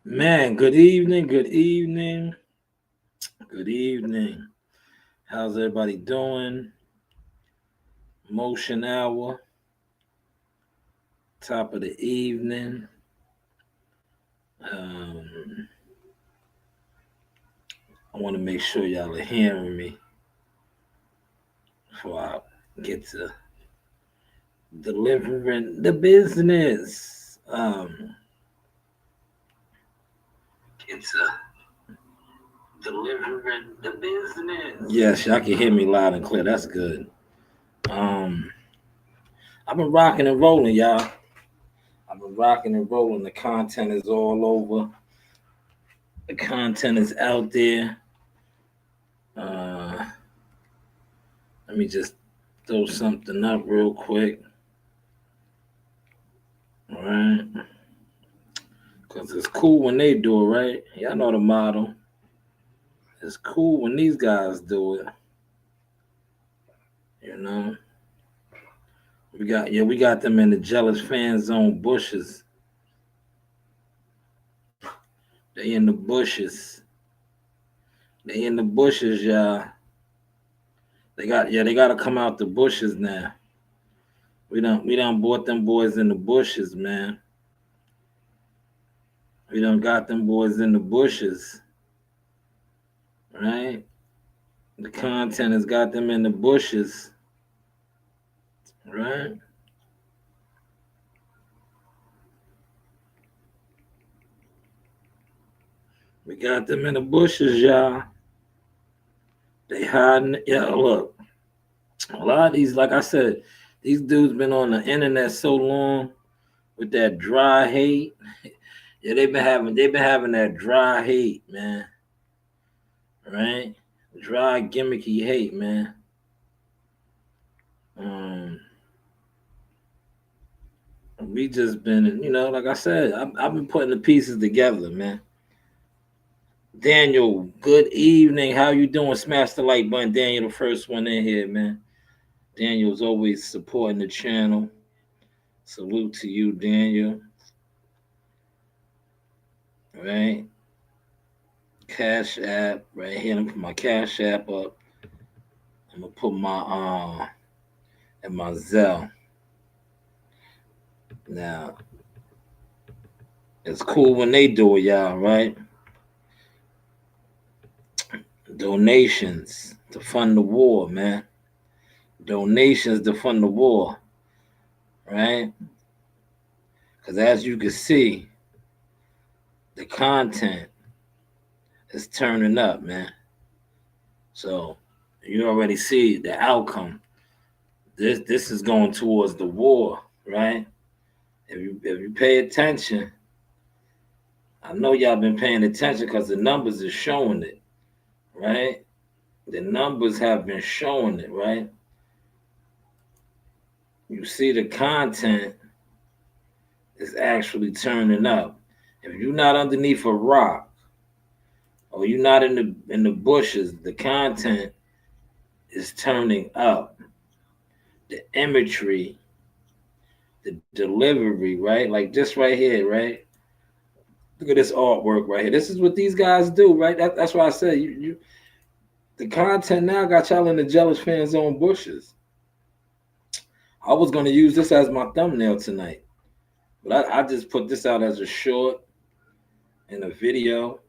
Man, good evening, good evening, good evening. How's everybody doing? Motion hour, top of the evening. Um, I want to make sure y'all are hearing me before I get to delivering the business. Get to delivering the business. Yes, y'all can hear me loud and clear. That's good. I've been rocking and rolling, y'all. I've been rocking and rolling. The content is all over. The content is out there. Let me just throw something up real quick. All right. Because it's cool when they do it, right? Y'all know the motto. It's cool when these guys do it. You know? We got them in the jealous fan zone bushes. They in the bushes. They in the bushes, y'all. They gotta come out the bushes now. We done bought them boys in the bushes, man. We done got them boys in the bushes. Right? The content has got them in the bushes. Right? We got them in the bushes, y'all. They hiding. Yeah, look. A lot of these, like I said, these dudes been on the internet so long with that dry hate. Yeah, they've been having that dry hate, man. Right? Dry gimmicky hate, man. We just been, like I said, I've been putting the pieces together, man. Daniel, good evening. How you doing? Smash the like button. Daniel, the first one in here, man. Daniel's always supporting the channel. Salute to you, Daniel. All right. Cash app right here. I'm gonna put my cash app up. I'm gonna put my and my Zelle. Now, it's cool when they do it, y'all, right? Donations to fund the war, man. Donations to fund the war, right? Because as you can see, the content is turning up, man. So you already see the outcome. This is going towards the war, right? If you pay attention, I know y'all been paying attention because the numbers are showing it, right? The numbers have been showing it, right? You see the content is actually turning up. If you're not underneath a rock or you're not in the bushes, the content is turning up. The imagery, the delivery, right? Like this right here, right? Look at this artwork right here. This is what these guys do, right? That's why I said you the content now got y'all in the jealous fan zone bushes. I was gonna use this as my thumbnail tonight, but I just put this out as a short and a video.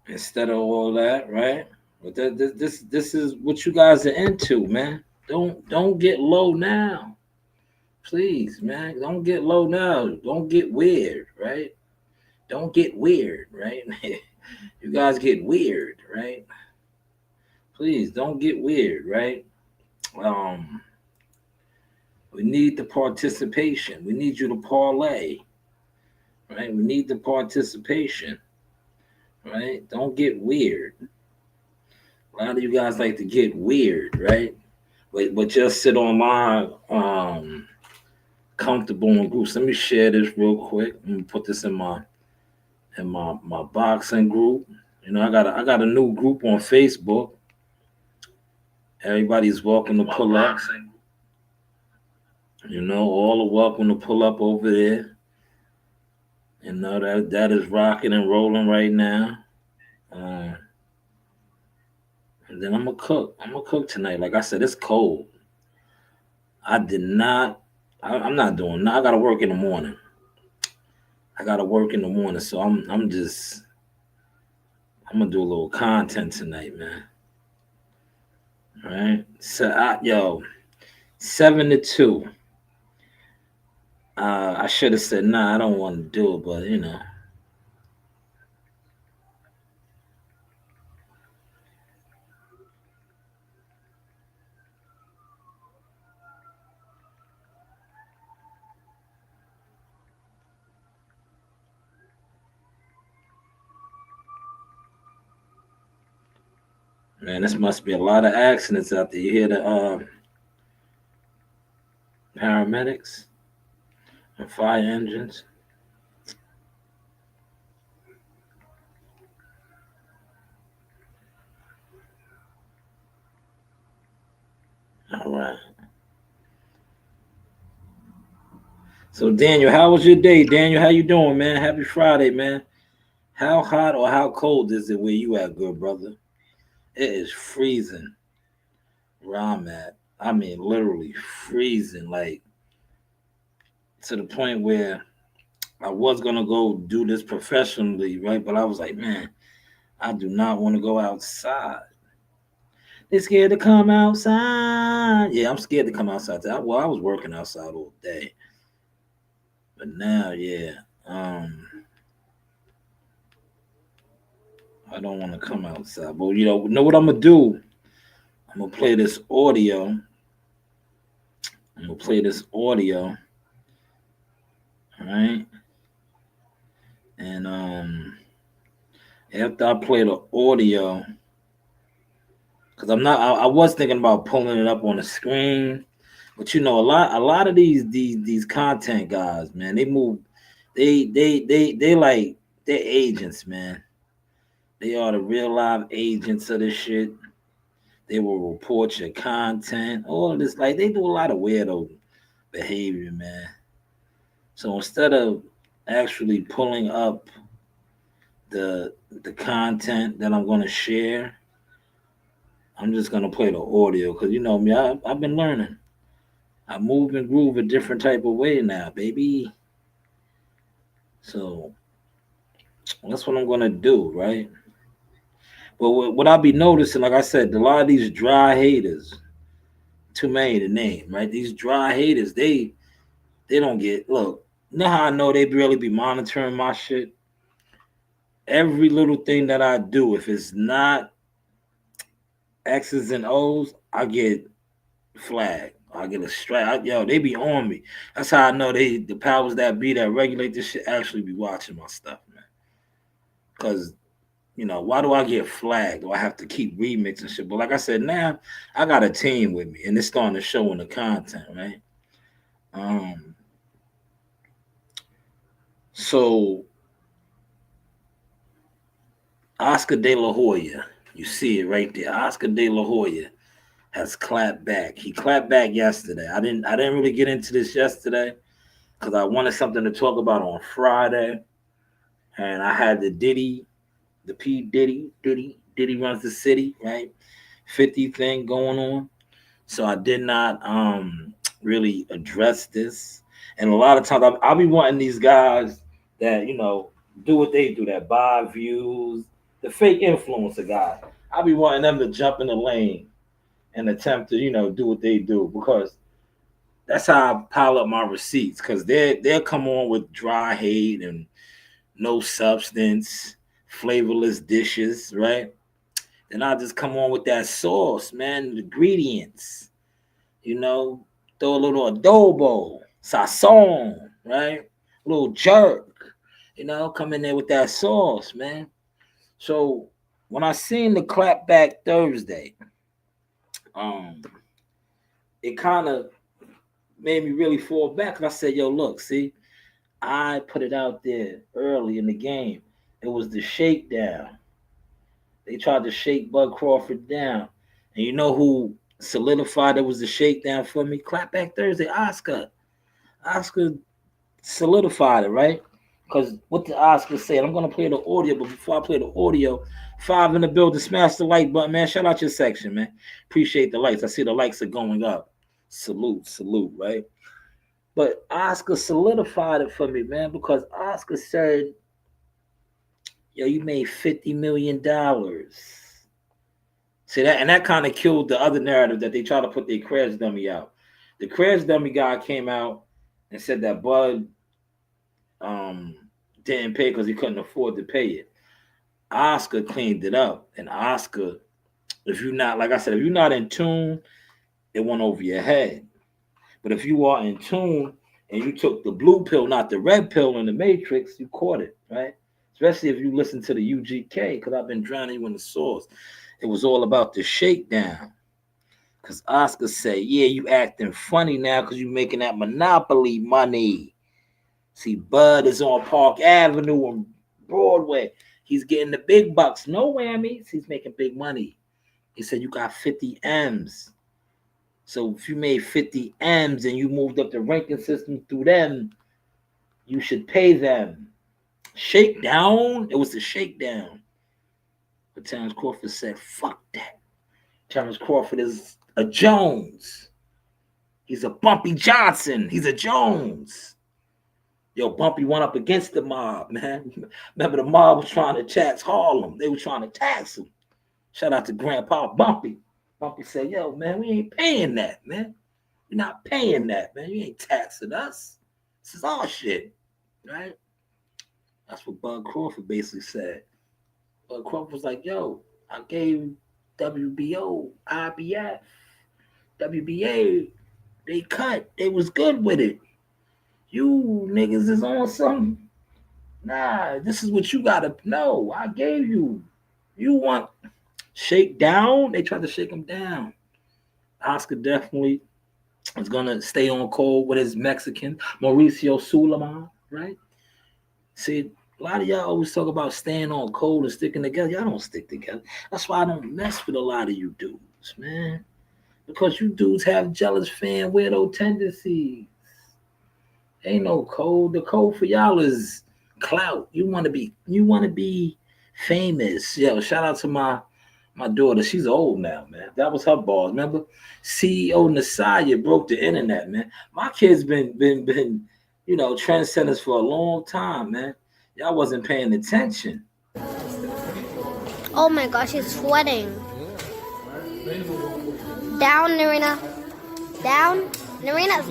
Instead of all that, right? But this is what you guys are into, man. Don't get low now. Please, man. Don't get low now. Don't get weird, right? Don't get weird, right? You guys get weird, right? Please don't get weird, right? We need the participation. We need you to parlay, right? We need the participation, right? Don't get weird. A lot of you guys like to get weird, right? But just sit online, comfortable in groups. Let me share this real quick. Let me put this in my boxing group. You know, I got a new group on Facebook. Everybody's welcome to pull up. You know, all are welcome to pull up over there. You know that is rocking and rolling right now. Uh, and then I'm gonna cook. I'm gonna cook tonight. Like I said, it's cold. I did not. I'm not doing. I gotta work in the morning. I gotta work in the morning, so I'm gonna do a little content tonight, man. All right. So yo, 7 to 2. I should have said nah. I don't want to do it, but you know. Man, this must be a lot of accidents out there. You hear the paramedics and fire engines. All right. So Daniel, how was your day? Daniel, how you doing, man? Happy Friday, man. How hot or how cold is it where you at, good brother? It is freezing where I'm at. I mean, literally freezing, like to the point where I was gonna go do this professionally, right? But I was like, man, I do not want to go outside. They scared to come outside. Yeah, I'm scared to come outside. Well, I was working outside all day, but now, yeah, I don't want to come outside. But know what I'm gonna do? I'm gonna play this audio. I'm gonna play this audio, all right? And after I play the audio, because I was thinking about pulling it up on the screen, but you know, a lot of these content guys, man, they move, they like they're agents, man. They are the real live agents of this shit. They will report your content, all of this. Like they do a lot of weirdo behavior, man. So instead of actually pulling up the content that I'm gonna share, I'm just gonna play the audio because you know me, I've been learning. I move and groove a different type of way now, baby. So that's what I'm gonna do, right? But what I'll be noticing, like I said, a lot of these dry haters, too many to name, right? These dry haters, they don't get look. You know how I know they really be monitoring my shit? Every little thing that I do, if it's not X's and O's, I get flagged. I get a strike. Yo, they be on me. That's how I know the powers that be that regulate this shit actually be watching my stuff, man. Cause why do I get flagged? Do I have to keep remixing shit? But like I said, now I got a team with me, and it's starting to show in the content, right? Um, so Oscar De La Hoya, you see it right there. Oscar De La Hoya has clapped back. He clapped back yesterday. I didn't really get into this yesterday because I wanted something to talk about on Friday, and I had the P Diddy runs the city, right? 50 thing going on. So I did not really address this. And a lot of times I'll be wanting these guys that, do what they do, that buy views, the fake influencer guy. I'll be wanting them to jump in the lane and attempt to, do what they do because that's how I pile up my receipts because they'll come on with dry hate and no substance, flavorless dishes, right? Then I'll just come on with that sauce, man, the ingredients, you know, throw a little adobo, sazon, right? A little jerk. Come in there with that sauce, man. So when I seen the clap back Thursday, um, it kind of made me really fall back. And I said, yo, look, see, I put it out there early in the game. It was the shakedown. They tried to shake Bud Crawford down. And you know who solidified it was the shakedown for me? Clap back Thursday, Oscar. Oscar solidified it, right? Because what the Oscar said, I'm gonna play the audio, but before I play the audio, 5 in the building, smash the like button, man. Shout out your section, man. Appreciate the likes. I see the likes are going up. Salute, right? But Oscar solidified it for me, man, because Oscar said, yo, you made $50 million. See that, and that kind of killed the other narrative that they try to put their crash dummy out. The crash dummy guy came out and said that Bud didn't pay because he couldn't afford to pay it. Oscar cleaned it up, and Oscar, if you're not, like I said, if you're not in tune, it went over your head. But if you are in tune and you took the blue pill, not the red pill in the Matrix, you caught it, right? Especially if you listen to the UGK, because I've been drowning you in the source. It was all about the shakedown. Because Oscar said, yeah, you acting funny now because you making that monopoly money. See, Bud is on Park Avenue and Broadway. He's getting the big bucks. No whammies. He's making big money. He said, you got 50 M's. So if you made 50 M's and you moved up the ranking system through them, you should pay them. Shakedown? It was the shakedown. But Terrence Crawford said, fuck that. Terrence Crawford is a Jones. He's a Bumpy Johnson. He's a Jones. Yo, Bumpy went up against the mob, man. Remember the mob was trying to tax Harlem. They were trying to tax him. Shout out to Grandpa Bumpy. Bumpy said, yo, man, we ain't paying that, man. We're not paying that, man. You ain't taxing us. This is our shit, right? That's what Bud Crawford basically said. Bud Crawford was like, yo, I gave WBO, IBF, WBA, they cut. They was good with it. You niggas is on something. Nah, this is what you gotta know. I gave you. You want shake down? They tried to shake him down. Oscar definitely is gonna stay on cold with his Mexican Mauricio Sulaiman, right? See, a lot of y'all always talk about staying on cold and sticking together. Y'all don't stick together. That's why I don't mess with a lot of you dudes, man. Because you dudes have jealous fan weirdo tendencies. Ain't no code. The code for y'all is clout. You want to be famous. Yo, shout out to my daughter. She's old now, man. That was her boss. Remember? CEO Nasaya broke the internet, man. My kids been trendsetters for a long time, man. Y'all wasn't paying attention. Oh my gosh, he's sweating. Down, Narina. Down, Narina.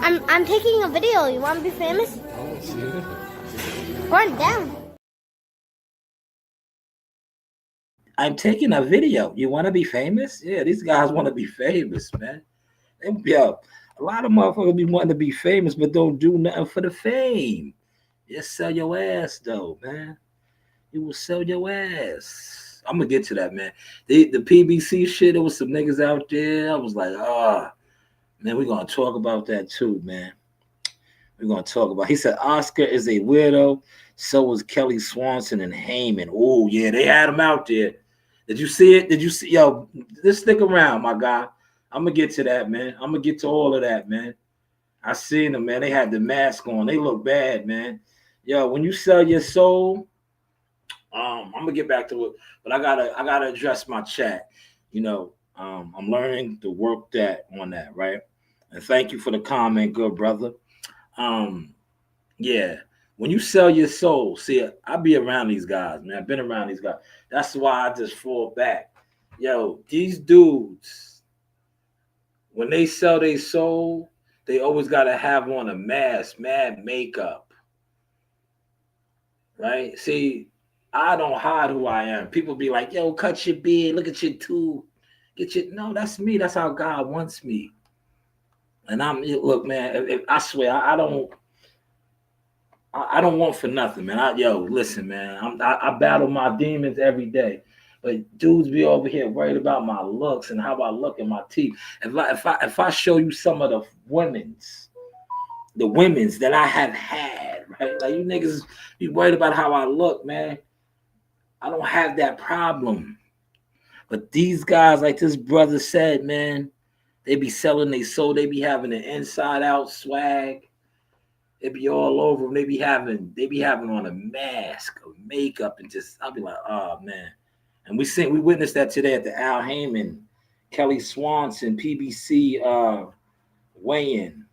I'm taking a video. You want to be famous? Run down. I'm taking a video. You want to be famous? Yeah, these guys want to be famous, man. Yo, a lot of motherfuckers be wanting to be famous, but don't do nothing for the fame. Just sell your ass, though, man. You will sell your ass. I'm gonna get to that, man. The PBC shit, there was some niggas out there. I was like, man, we're gonna talk about that too, man. We're gonna talk about. He said Oscar is a weirdo. So was Kelly Swanson and Heyman. Oh yeah, they had him out there. Did you see it? Did you see? Yo, just stick around, my guy. I'm gonna get to that, man. I'm gonna get to all of that, man. I seen them, man. They had the mask on. They look bad, man. Yo, when you sell your soul, I'm gonna get back to it, but I gotta address my chat. I'm learning to work that on that, right? And thank you for the comment, good brother. Yeah, when you sell your soul, see, I be around these guys, man. I've been around these guys. That's why I just fall back. Yo, these dudes, when they sell their soul, they always gotta have on a mask, mad makeup, right? See, I don't hide who I am. People be like, yo, cut your beard, look at your tooth. No, that's me. That's how God wants me. And look, man, I swear, I I don't want for nothing, man. Listen, man. I battle my demons every day, but dudes be over here worried about my looks and how I look in my teeth. If I show you some of the women's that I have had, right? Like you niggas be worried about how I look, man. I don't have that problem. But these guys, like this brother said, man, they be selling their soul. They be having an inside out swag. It be all over them. They be having on a mask of makeup and just I'll be like, oh man. And we witnessed that today at the Al Heyman, Kelly Swanson, PBC weigh-in.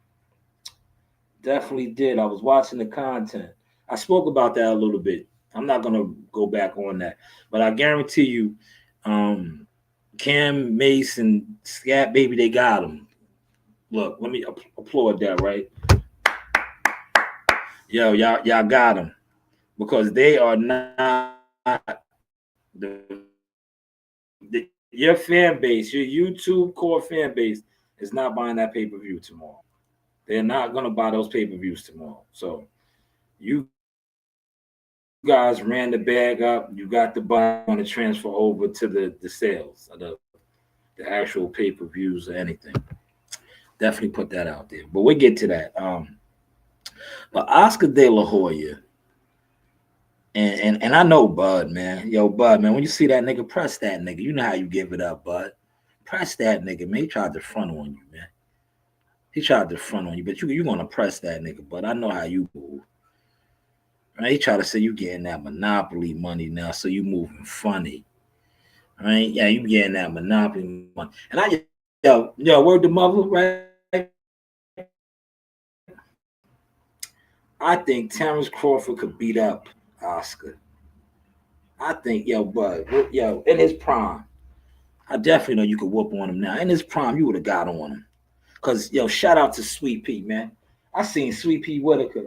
Definitely did. I was watching the content. I spoke about that a little bit. I'm not gonna go back on that, but I guarantee you, Cam, Mace, and Scat Baby, they got him. Look, let me applaud that, right? Yo, y'all got them because they are not your fan base, your YouTube core fan base is not buying that pay-per-view tomorrow. They're not gonna buy those pay-per-views tomorrow. So you guys ran the bag up. You got the buy on to transfer over to the sales, the actual pay-per-views or anything. Definitely put that out there. But we'll get to that. But Oscar De La Hoya, and I know Bud, man. Yo, Bud, man, when you see that nigga, press that nigga. You know how you give it up, Bud. Press that nigga, man. He tried to front on you, man. He tried to front on you, but you're going to press that nigga, Bud. I know how you move. Right? He tried to say you getting that Monopoly money now, so you moving funny. Right? Yeah, you getting that Monopoly money. And word to mother, right? I think Terrence Crawford could beat up Oscar. I think, Bud, in his prime, I definitely know you could whoop on him now. In his prime, you would have got on him. Because, shout out to Sweet Pea, man. I seen Sweet Pea Whitaker.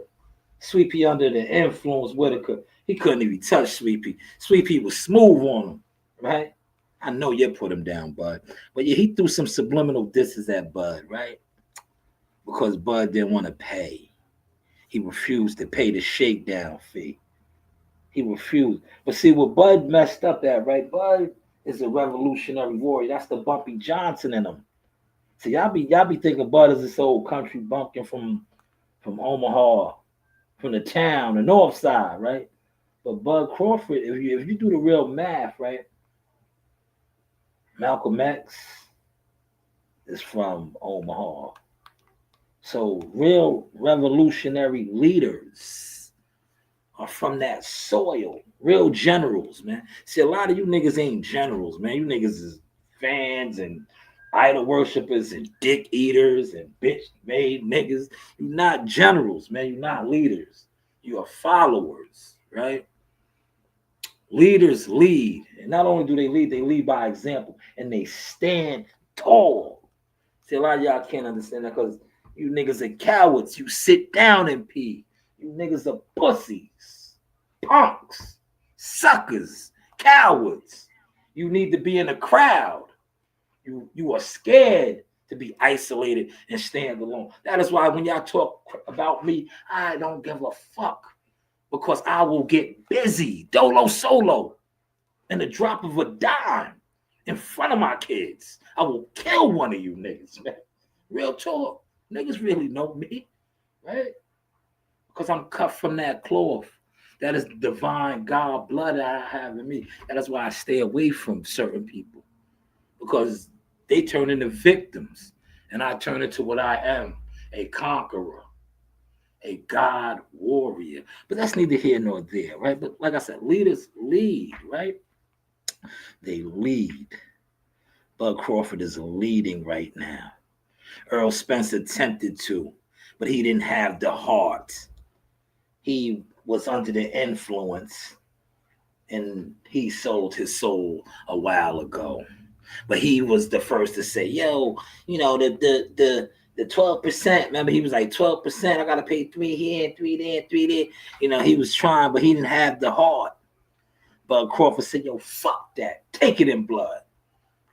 Sweet Pea under the influence Whitaker. He couldn't even touch Sweet Pea. Sweet Pea was smooth on him, right? I know you put him down, Bud. But he threw some subliminal disses at Bud, right? Because Bud didn't want to pay. He refused to pay the shakedown fee. He refused. But see what Bud messed up at, right? Bud is a revolutionary warrior. That's the Bumpy Johnson in him. See, y'all be thinking Bud is this old country bumpkin from Omaha, from the town, the north side, right? But Bud Crawford, if you do the real math, right? Malcolm X is from Omaha. So real revolutionary leaders are from that soil. Real generals, man. See, a lot of you niggas ain't generals, man. You niggas is fans and idol worshipers and dick eaters and bitch made niggas. You're not generals, man. You're not leaders. You are followers, right? Leaders lead. And not only do they lead by example. And they stand tall. See, a lot of y'all can't understand that because you niggas are cowards. You sit down and pee. You niggas are pussies, punks, suckers, cowards. You need to be in a crowd. You are scared to be isolated and stand alone. That is why when y'all talk about me, I don't give a fuck because I will get busy, dolo solo, in the drop of a dime in front of my kids. I will kill one of you niggas, man. Real talk. Niggas really know me, right? Because I'm cut from that cloth. That is divine God blood that I have in me. That is why I stay away from certain people. Because they turn into victims. And I turn into what I am, a conqueror, a God warrior. But that's neither here nor there, right? But like I said, leaders lead, right? They lead. Bud Crawford is leading right now. Earl Spence attempted to, but he didn't have the heart. He was under the influence, and he sold his soul a while ago. But he was the first to say, yo, the 12%, remember he was like 12%, I gotta pay 3 here and 3 there, 3 there. He was trying, but he didn't have the heart. Bud Crawford said, yo, fuck that. Take it in blood.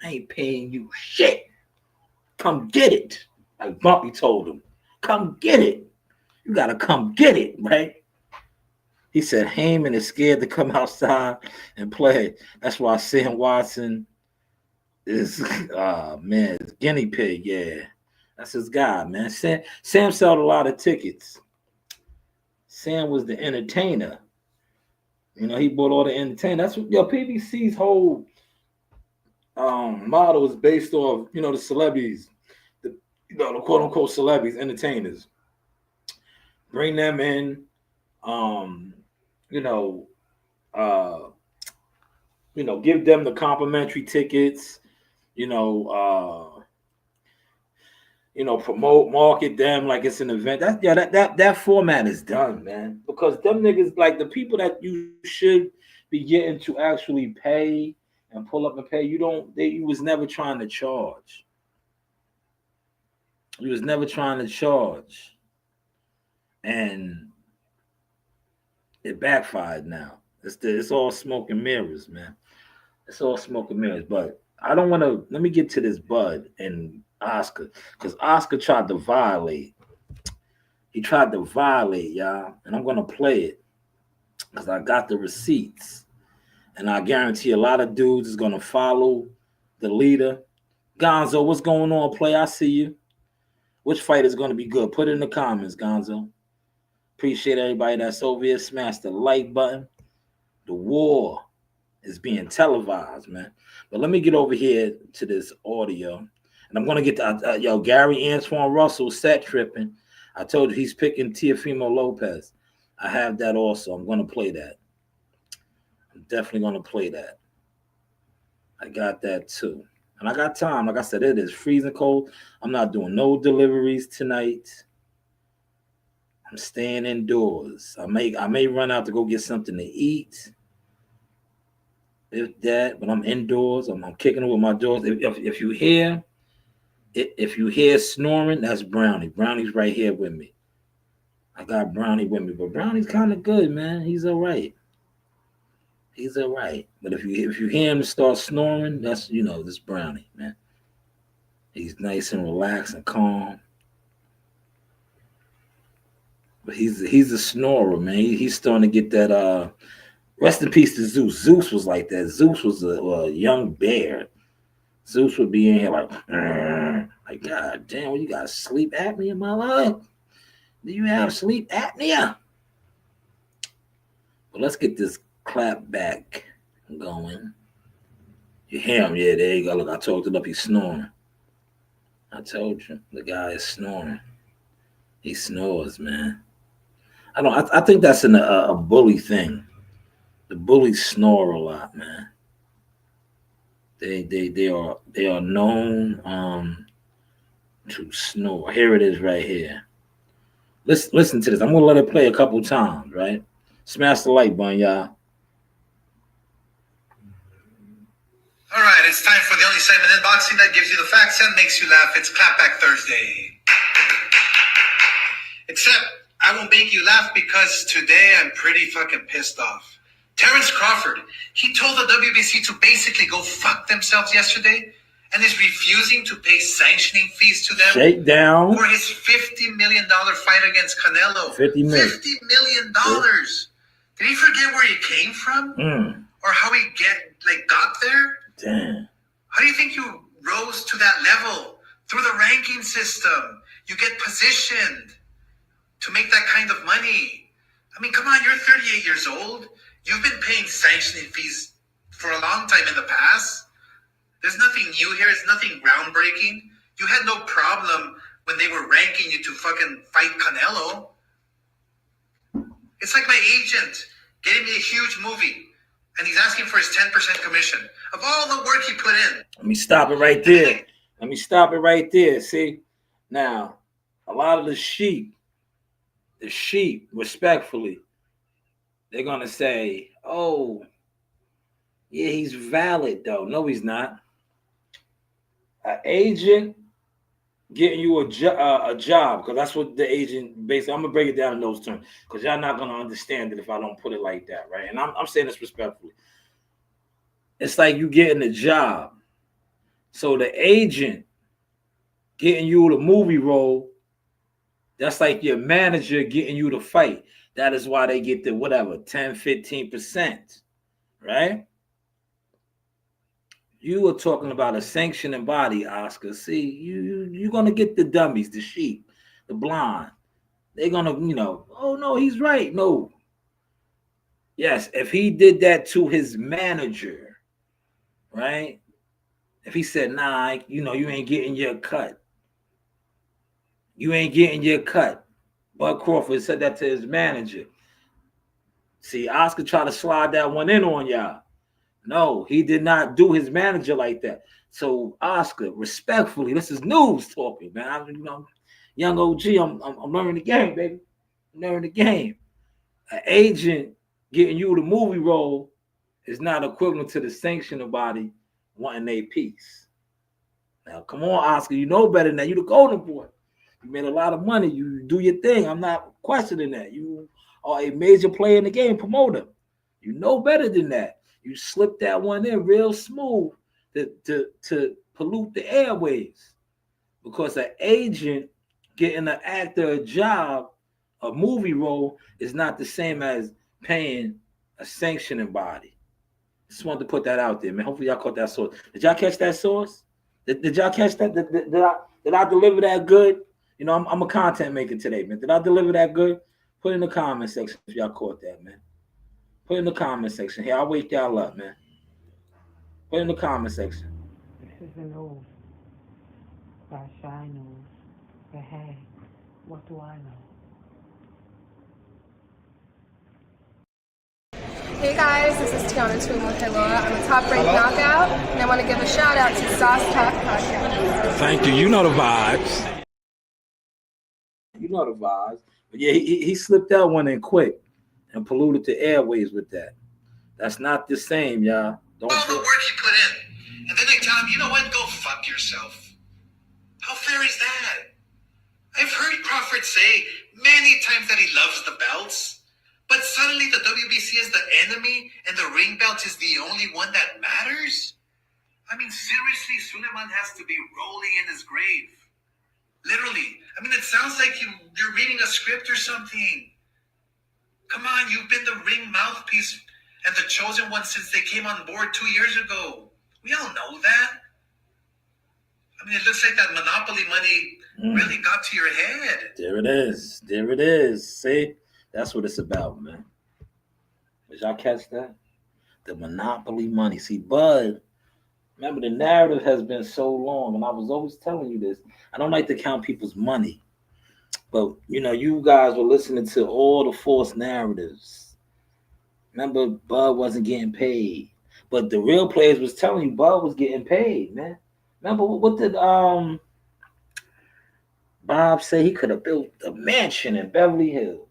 I ain't paying you shit. Come get it. Like Bumpy told him. Come get it. You gotta come get it, right? He said Heyman is scared to come outside and play. That's why Sam Watson is man, guinea pig. Yeah, that's his guy, man. Sam sold a lot of tickets. Sam was the entertainer. You know, he bought all the entertainment. That's what PBC's whole model is based off, the celebrities, the quote unquote celebrities, entertainers. Bring them in, you know, uh, give them the complimentary tickets, you know, promote, market them like it's an event. That format is done, man. Because them niggas, like the people that you should be getting to actually pay and pull up and pay, you was never trying to charge. You was never trying to charge. And it backfired now. It's all smoke and mirrors, man. It's all smoke and mirrors. But I don't want to. Let me get to this Bud and Oscar, because Oscar tried to violate. He tried to violate, y'all, and I'm gonna play it because I got the receipts, and I guarantee a lot of dudes is gonna follow the leader. Gonzo, what's going on, play? I see you. Which fight is gonna be good? Put it in the comments, Gonzo. Appreciate everybody that's over here. Smash the like button. The war is being televised, man. But let me get over here to this audio. And I'm going to get to, Gary Antoine Russell set tripping. I told you he's picking Teofimo Lopez. I have that also. I'm going to play that. I'm definitely going to play that. I got that too. And I got time. Like I said, it is freezing cold. I'm not doing no deliveries tonight. I'm staying indoors. I may run out to go get something to eat. If that, but I'm indoors. I'm kicking it with my doors. If you hear snoring, that's Brownie. Brownie's right here with me. I got Brownie with me, but Brownie's kind of good, man. He's all right. He's all right. But if you hear him start snoring, that's this Brownie, man. He's nice and relaxed and calm. But he's a snorer, man. He's starting to get that. Rest in peace to Zeus. Zeus was like that. Zeus was a young bear. Zeus would be in here like God damn, well, you got sleep apnea, my love? Do you have sleep apnea? But let's get this clap back going. You hear him? Yeah, there you go. Look, I talked it up. He's snoring. I told you, the guy is snoring. He snores, man. I think that's a bully thing. The bullies snore a lot, man. They are known to snore. Here it is right here. Listen to this. I'm gonna let it play a couple times, right? Smash the like button, y'all. All right, it's time for the only segment in boxing that gives you the facts and makes you laugh. It's Clapback Thursday. Except I won't make you laugh because today I'm pretty fucking pissed off. Terrence Crawford, he told the WBC to basically go fuck themselves yesterday and is refusing to pay sanctioning fees to them Shake down. for his $50 million fight against Canelo. $50 million. $50 million. Did he forget where he came from? Or how he got there? Damn. How do you think you rose to that level? Through the ranking system. You get positioned to make that kind of money. I mean, come on, you're 38 years old. You've been paying sanctioning fees for a long time in the past. There's nothing new here. It's nothing groundbreaking. You had no problem when they were ranking you to fucking fight Canelo. It's like my agent getting me a huge movie, and he's asking for his 10% commission of all the work he put in. Let me stop it right there. See? Now, a lot of the sheep, respectfully, they're going to say, oh, yeah, he's valid, though. No, he's not. An agent getting you a job, because that's what the agent basically, I'm going to break it down in those terms, because y'all not going to understand it if I don't put it like that, right? And I'm saying this respectfully. It's like you getting a job. So the agent getting you the movie role, that's like your manager getting you the fight. That is why they get the whatever 10, 15%, right? You were talking about a sanctioning body, Oscar. See, you're gonna get the dummies, the sheep, the blind. They're gonna, oh no, he's right. No. Yes, if he did that to his manager, right? If he said, nah, you ain't getting your cut. You ain't getting your cut. Bud Crawford said that to his manager. See, Oscar tried to slide that one in on y'all. No, he did not do his manager like that. So, Oscar, respectfully, this is news talking, man. Young OG, I'm learning the game, baby. I'm learning the game. An agent getting you the movie role is not equivalent to the sanctioning body wanting a piece. Now, come on, Oscar. You know better than that. You the golden boy. You made a lot of money. You do your thing. I'm not questioning that. You are a major player in the game, promoter. You know better than that. You slipped that one in real smooth to pollute the airways. Because an agent getting an actor a job, a movie role, is not the same as paying a sanctioning body. Just wanted to put that out there, man. Hopefully y'all caught that source. Did y'all catch that source? Did y'all catch that? Did I deliver that good? I'm a content maker today, man. Did I deliver that good? Put in the comment section if y'all caught that, man. Put in the comment section. Here, I'll wake y'all up, man. Put in the comment section. This is the news by Shanewz. But hey, what do I know? Hey guys, this is Tiana Tumo-Helua. I'm a top-ranked knockout, and I want to give a shout-out to Sauce Talk Podcast. Thank you. You know the vibes. You know the vibes. But yeah, he slipped that one in quick and polluted the airways with that. That's not the same, y'all. All the work he put in. And then they tell him, you know what? Go fuck yourself. How fair is that? I've heard Crawford say many times that he loves the belts. But suddenly the WBC is the enemy and the ring belt is the only one that matters? I mean, seriously, Suleiman has to be rolling in his grave. Literally. I mean, it sounds like you're reading a script or something. Come on, you've been the ring mouthpiece and the chosen one since they came on board 2 years ago. We all know that. I mean, it looks like that monopoly money really got to your head. There it is. There it is. See? That's what it's about, man. Did y'all catch that? The monopoly money. See, Bud, remember the narrative has been so long, and I was always telling you this. I don't like to count people's money. But, you guys were listening to all the false narratives. Remember, Bud wasn't getting paid. But the real players was telling you Bud was getting paid, man. Remember, what did Bob say? He could have built a mansion in Beverly Hills.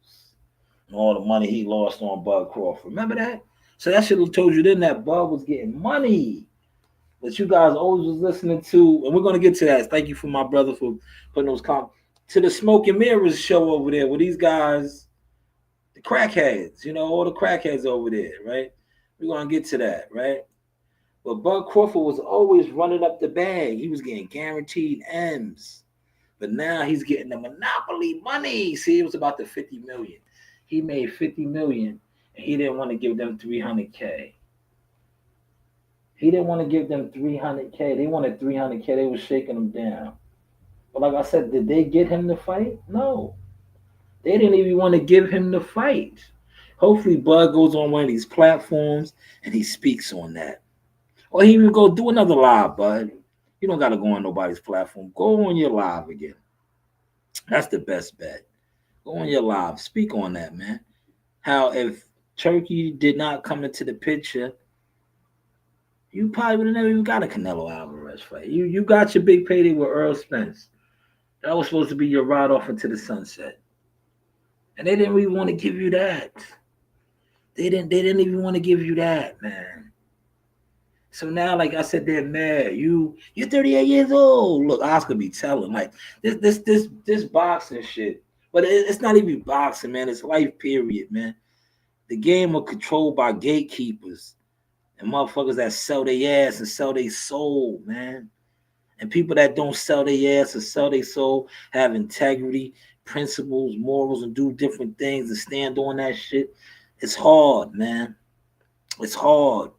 All the money he lost on Bud Crawford. Remember that? So that should have told you then that Bud was getting money. But you guys always was listening to, and we're going to get to that. Thank you for my brother for putting those comments. To the Smoke and Mirrors show over there with these guys, the crackheads, all the crackheads over there, right? We're going to get to that, right? But Bud Crawford was always running up the bag. He was getting guaranteed M's. But now he's getting the monopoly money. See, it was about the $50 million. He made $50 million, and he didn't want to give them $300K. He didn't want to give them $300K. They wanted $300K. They were shaking him down. But like I said, did they get him to fight? No. They didn't even want to give him the fight. Hopefully, Bud goes on one of these platforms, and he speaks on that. Or he even go do another live, Bud. You don't got to go on nobody's platform. Go on your live again. That's the best bet. Go on your live. Speak on that, man. How if Turkey did not come into the picture, you probably would have never even got a Canelo Alvarez fight. You got your big payday with Earl Spence. That was supposed to be your ride off into the sunset. And they didn't really want to give you that. They didn't even want to give you that, man. So now, like I said, they're mad. You're 38 years old. Look, Oscar be telling like this boxing shit. But it's not even boxing, man. It's life, period, man. The game are controlled by gatekeepers and motherfuckers that sell their ass and sell their soul, man. And people that don't sell their ass or sell their soul have integrity, principles, morals, and do different things and stand on that shit, it's hard, man. It's hard.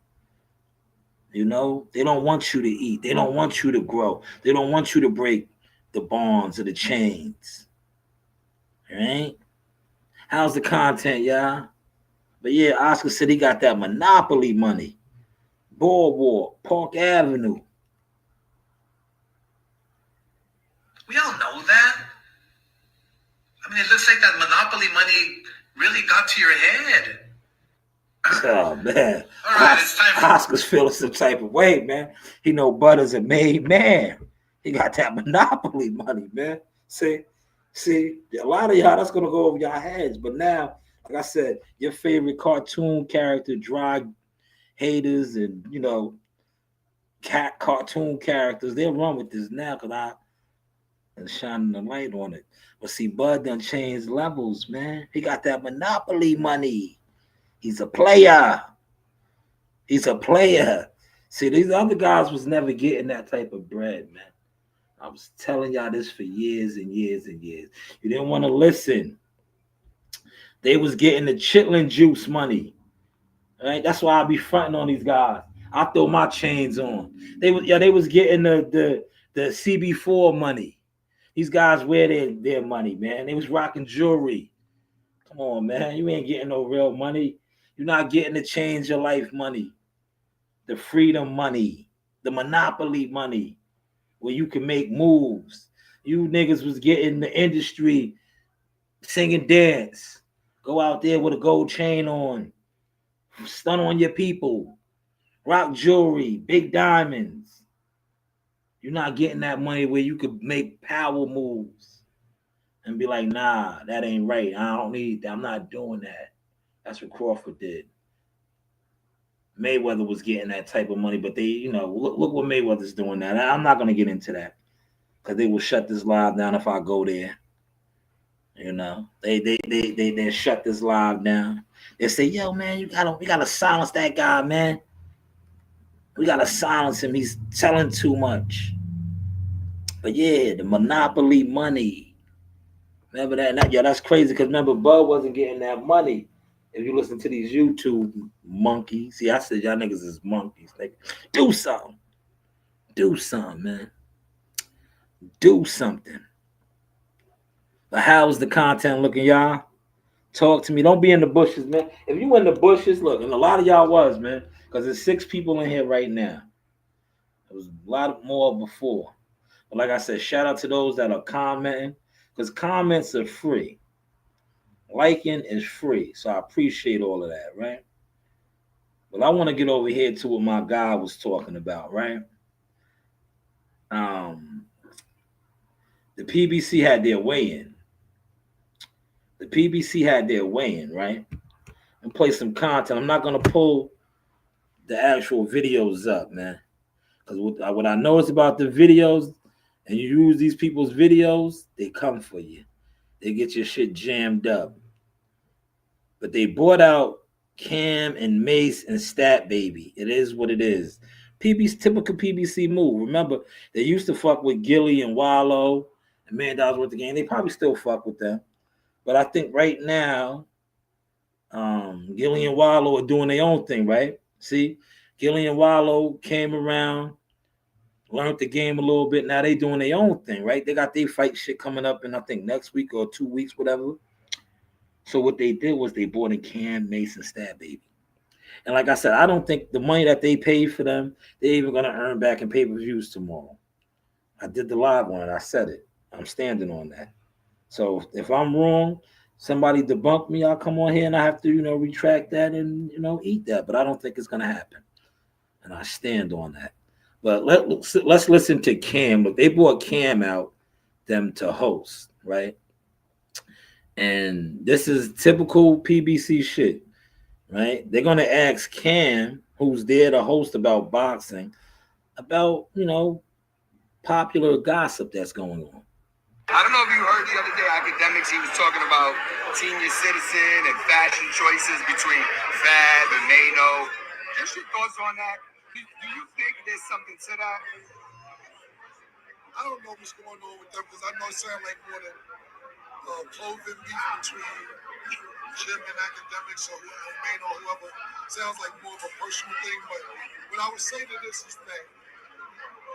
You know, they don't want you to eat. They don't want you to grow. They don't want you to break the bonds or the chains. Right? How's the content, y'all? But yeah, Oscar said he got that monopoly money. Boardwalk, Park Avenue. We all know that. I mean, it looks like that monopoly money really got to your head. Oh man. All right, it's time for Oscar's feeling some type of way, man. He know Butter's a made man. He got that monopoly money, man. See, a lot of y'all, that's gonna go over y'all heads. But now, like I said, your favorite cartoon character, dry haters, and cat cartoon characters, they'll run with this now because I am shining the light on it. But see, Bud done changed levels, man. He got that monopoly money. He's a player. He's a player. See, these other guys was never getting that type of bread, man. I was telling y'all this for years and years and years. You didn't want to listen. They was getting the chitlin juice money. Right? That's why I be fronting on these guys. I throw my chains on. They was getting the CB4 money. These guys wear their money, man. They was rocking jewelry. Come on, man. You ain't getting no real money. You're not getting the change your life money, the freedom money, the monopoly money, where you can make moves. You niggas was getting the industry, singing dance, go out there with a gold chain on, stun on your people, rock jewelry, big diamonds. You're not getting that money where you could make power moves and be like, nah, that ain't right. I don't need that. I'm not doing that. That's what Crawford did. Mayweather was getting that type of money, but they, look what Mayweather's doing now. I'm not going to get into that because they will shut this live down if I go there. They shut this live down. They say, yo, man, we gotta silence that guy, man. We gotta silence him. He's telling too much. But yeah, the monopoly money. Remember that? Yeah, that's crazy because remember, Bud wasn't getting that money. If you listen to these YouTube monkeys, see, I said y'all niggas is monkeys. Like, do something. Do something, man. Do something. But how's the content looking, y'all? Talk to me. Don't be in the bushes, man. If you in the bushes, look, and a lot of y'all was, man, because there's 6 people in here right now. There was a lot more before. But like I said, shout out to those that are commenting, because comments are free. Liking is free. So I appreciate all of that, right? But I want to get over here to what my guy was talking about, right? The PBC had their weigh-in. Right? And play some content. I'm not going to pull the actual videos up, man. Because what I know is about the videos, and you use these people's videos, they come for you. They get your shit jammed up. But they bought out Cam and Mace and Stat Baby. It is what it is. Typical PBC move. Remember, they used to fuck with Gilly and Wallow and $1 million worth of game. They probably still fuck with them. But I think right now, Gilly and Wallow are doing their own thing, right? See, Gilly and Wallow came around, learned the game a little bit. Now they doing their own thing, right? They got their fight shit coming up in, I think, next week or 2 weeks, whatever. So what they did was they bought in Cam, Mace, and Stat Baby. And like I said, I don't think the money that they paid for them, they're even going to earn back in pay-per-views tomorrow. I did the live one, and I said it. I'm standing on that. So if I'm wrong, somebody debunk me, I'll come on here and I have to, retract that and, eat that. But I don't think it's going to happen. And I stand on that. But let's listen to Cam. Look, they brought Cam out, them to host, right? And this is typical PBC shit, right? They're going to ask Cam, who's there to host about boxing, about, popular gossip that's going on. I don't know if you heard the other day, Academics, he was talking about senior citizen and fashion choices between Fab and Mano. Just your thoughts on that? Do you think there's something to that? I don't know what's going on with them because I know it sounds like more than clothing beef between Jim and academics or Maine or whoever. Sounds like more of a personal thing, but what I would say to this is that,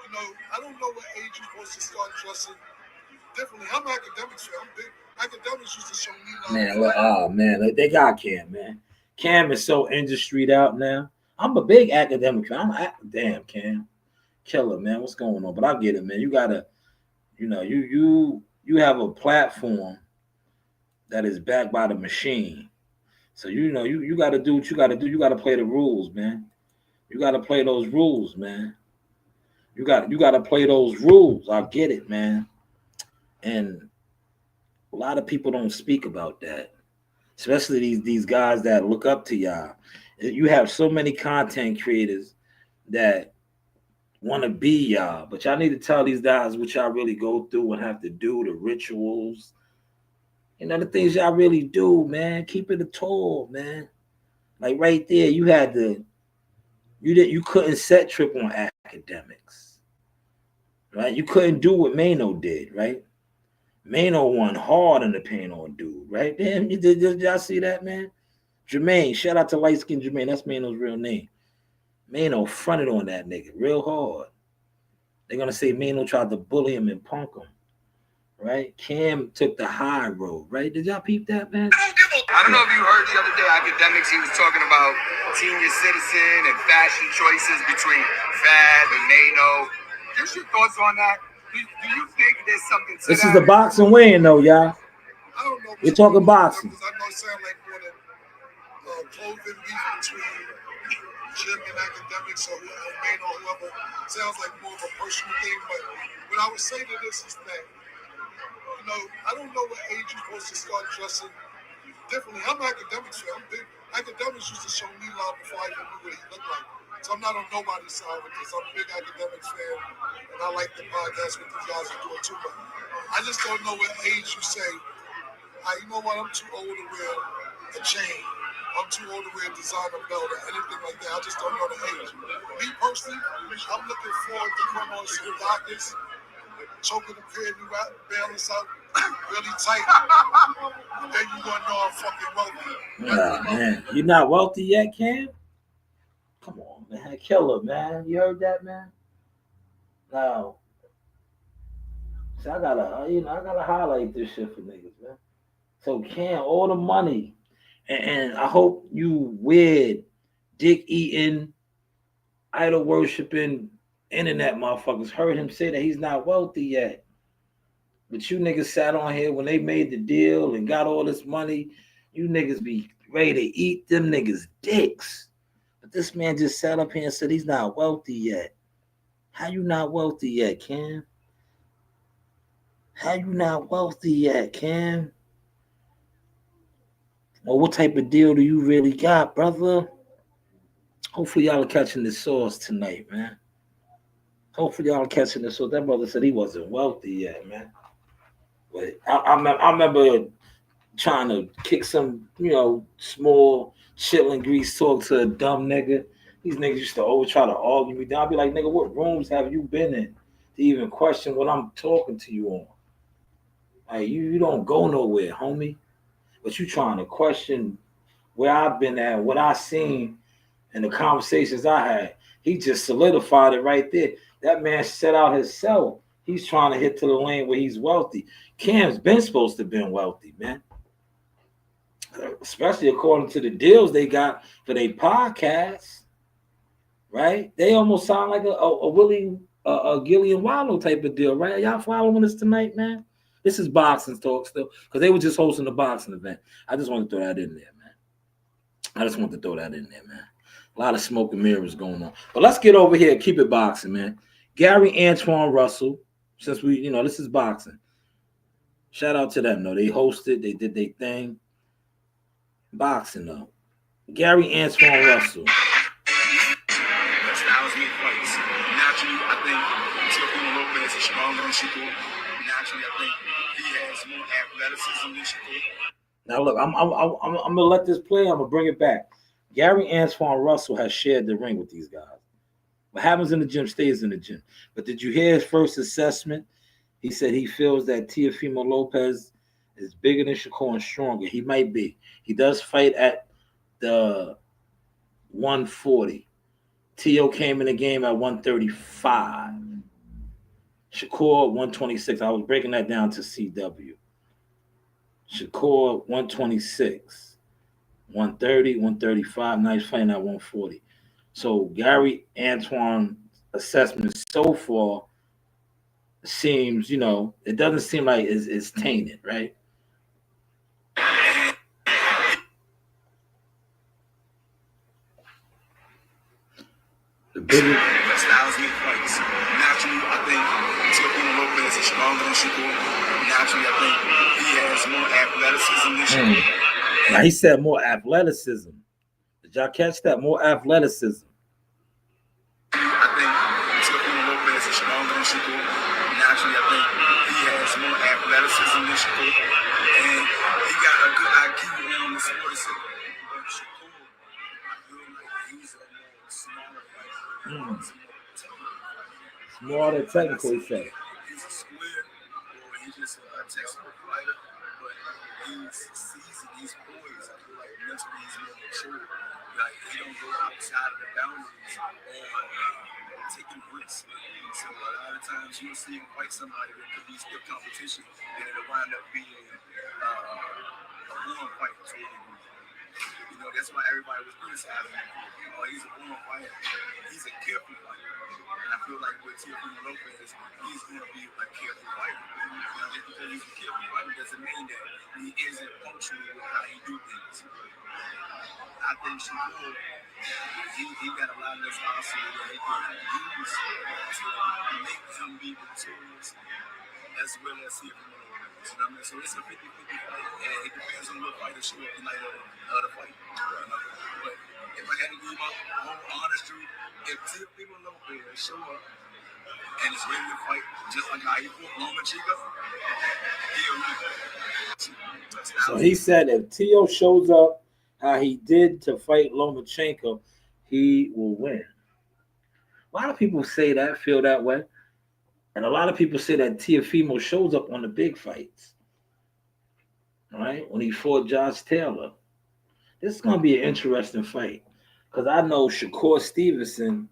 you know, I don't know what age you're supposed to start dressing differently. I'm an academics fan. I'm big. Academics used to show me love. Man, man, they got Cam, man. Cam is so industryed out now. I'm a big academic fan. Damn, Cam, killer, man. What's going on? But I get it, man. You gotta, you have a platform that is backed by the machine. So you got to do what you got to do. You got to play the rules, man. You got to play those rules, man. You got to play those rules. I get it, man. And a lot of people don't speak about that, especially these guys that look up to y'all. You have so many content creators that want to be y'all, but y'all need to tell these guys what y'all really go through and have to do, the rituals. The things y'all really do, man. Keep it a tour, man. Like right there, you couldn't set trip on academics, right? You couldn't do what Mano did, right? Mano won hard in the paint on dude, right? Damn, did y'all see that, man? Jermaine, shout out to light skin Jermaine. That's Mano's real name. Mano fronted on that nigga real hard. They're gonna say Mano tried to bully him and punk him. Right? Cam took the high road, right? Did y'all peep that, man? I don't know if you heard the other day, academics, he was talking about senior citizen and fashion choices between Fab and Mano. Just your thoughts on that? Do you think there's something to This that? is the boxing weighing, though, y'all. I don't know. We're talking boxing. I know it sounds like more than clothing beef between Jim and academics or Mano or whoever. Sounds like more of a personal thing, but what I would say to this is that, I don't know what age you're supposed to start dressing differently. I'm an academics fan. I'm big. Academics used to show me love before I even knew what he looked like. So I'm not on nobody's side with this. I'm a big academics fan, and I like the podcast with you guys are doing too. But I just don't know what age you say, you know what, I'm too old to wear a chain. I'm too old to wear a designer belt or anything like that. I just don't know the age. Me personally, I'm looking forward to putting on some Dockers, choking the pair new balance out really tight. And then you gonna know I'm fucking wealthy. Nah, man. You're not wealthy yet, Cam? Come on, man. Killer, man. You heard that, man? Now, so I gotta highlight this shit for niggas, man. So Cam, all the money, and I hope you weird, dick eating, idol worshiping internet motherfuckers heard him say that he's not wealthy yet. But you niggas sat on here when they made the deal and got all this money. You niggas be ready to eat them niggas' dicks. But this man just sat up here and said he's not wealthy yet. How you not wealthy yet, Cam? How you not wealthy yet, Cam? Well, what type of deal do you really got, brother? Hopefully y'all are catching the sauce tonight, man. Hopefully y'all are catching the sauce. That brother said he wasn't wealthy yet, man. But I remember trying to kick some, small chilling grease talk to a dumb nigga. These niggas used to always try to argue me down. I'd be like, nigga, what rooms have you been in to even question what I'm talking to you on? Like, you don't go nowhere, homie. But you trying to question where I've been at, what I seen, and the conversations I had. He just solidified it right there. That man set out himself. He's trying to hit to the lane where he's wealthy. Cam's been supposed to have been wealthy, man. Especially according to the deals they got for their podcasts, right? They almost sound like a Gillian Wallow type of deal, right? Y'all following us tonight, man? This is boxing talk still, because they were just hosting the boxing event. I just want to throw that in there, man. A lot of smoke and mirrors going on. But let's get over here and keep it boxing, man. Gary Antoine Russell, since this is boxing. Shout out to them, though. They hosted, they did their thing. Boxing, though. Gary Antoine Russell. Styles make fights. Naturally, I think Teofimo Lopez is stronger than Shakur. Naturally, I think he has more athleticism than Shakur. Now, look, I'm going to let this play. I'm going to bring it back. Gary Antoine Russell has shared the ring with these guys. What happens in the gym stays in the gym. But did you hear his first assessment? He said he feels that Teofimo Lopez is bigger than Shakur and stronger. He might be. He does fight at the 140. T.O. came in the game at 135. Shakur 126. I was breaking that down to CW. Shakur 126. 130, 135. Now he's fighting at 140. So Gary Antoine's assessment so far seems, it doesn't seem like it's tainted, right? The biggest styles make fights. Naturally, I think Teofimo Lopez is stronger than Shakur. Naturally, I think he has more athleticism than Shakur. Now he said more athleticism. Did y'all catch that? More athleticism. I think Teofimo Lopez is stronger than Shakur. Naturally, I think he has more athleticism than Shakur. And he got a good IQ on the sports side. But Shakur, I feel like he's a more smaller fighter. Smarter technical, he said. He's a square, or he's just a textbook fighter, but he's seasoned, he's poised. I feel like mentally he's more mature. Like, he don't go outside of the boundaries or taking risks. So a lot of times you'll see him fight somebody that could be stiff competition, and it'll wind up being a warm fight. That's why everybody was criticizing him. Oh, he's a warm fighter. He's a careful fighter. And I feel like with Teofimo Lopez, he's going to be a careful fighter. Just because he's a careful fighter doesn't mean that he isn't punctual with how he do things. I think Shakur, he got a lot of this arsenal that he can use to make him be victorious as well as Teofimo Lopez. So it's a 50-50 fight, and it depends on what fighter show up the night of the fight. But if I had to give my whole honest truth, if Teofimo Lopez show up and is ready to fight just like how he fought Lomachenko, he'll win. So he said if T.O. shows up how he did to fight Lomachenko, he will win. A lot of people say that, feel that way. And a lot of people say that Teofimo shows up on the big fights. All right? When he fought Josh Taylor. This is going to be an interesting fight. Because I know Shakur Stevenson,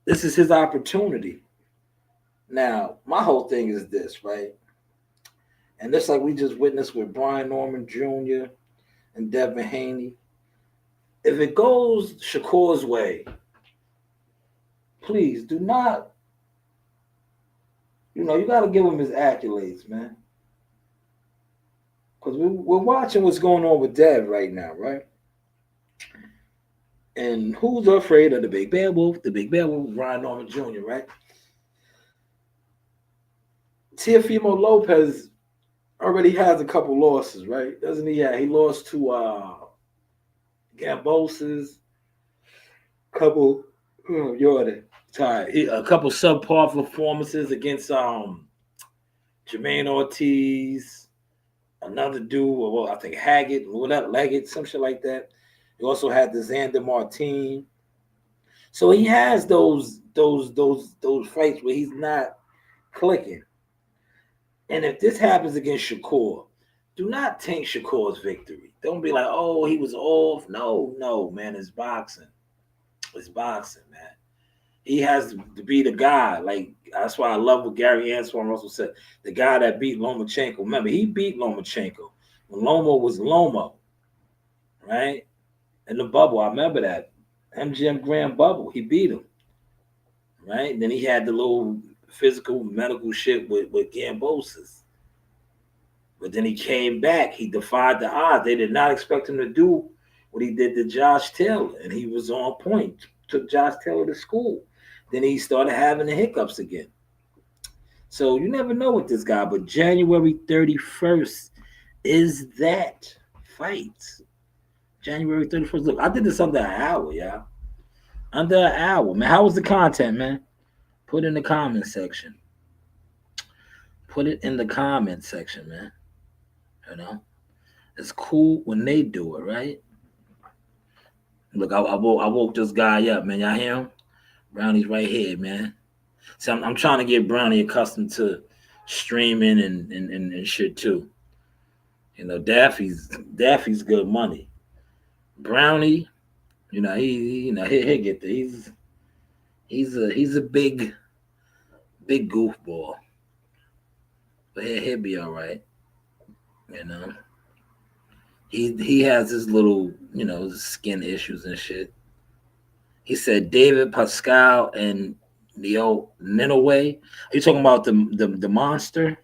this is his opportunity. Now, my whole thing is this, right? And this like we just witnessed with Brian Norman Jr. and Devin Haney. If it goes Shakur's way, please do not, you got to give him his accolades, man. Because we're watching what's going on with Dev right now, right? And who's afraid of the big bad wolf? The big bad wolf, Brian Norman Jr., right? Teofimo Lopez already has a couple losses, right? Doesn't he? Yeah, he lost to Gambosis, a couple subpar performances against Jermaine Ortiz, another dude, well, I think Leggett, some shit like that. He also had the Xander Martin. So he has those fights where he's not clicking. And if this happens against Shakur, do not taint Shakur's victory. Don't be like, oh, he was off. No, man, it's boxing. It's boxing, man. He has to be the guy. Like, that's why I love what Gary Antoine Russell said. The guy that beat Lomachenko. Remember, he beat Lomachenko when Lomo was Lomo, right? In the bubble, I remember that. MGM Grand bubble, he beat him, right? Then he had the little physical medical shit with Gambosis. But then he came back. He defied the odds. They did not expect him to do what he did to Josh Taylor, and he was on point. Took Josh Taylor to school. Then he started having the hiccups again. So you never know with this guy, but January 31st is that fight. January 31st. Look, I did this under an hour, y'all. Under an hour, man. How was the content, man? Put it in the comment section. Put it in the comment section, man. It's cool when they do it, right? Look, I woke this guy up, man. Y'all hear him? Brownie's right here, man. See, I'm trying to get Brownie accustomed to streaming and shit too. You know, Daffy's good money. Brownie, you know, he'll get there. He's a big goofball, but he'll be all right. You know, he has his little, you know, skin issues and shit. He said David Pascal and the old Ninaway. Are you talking about the monster?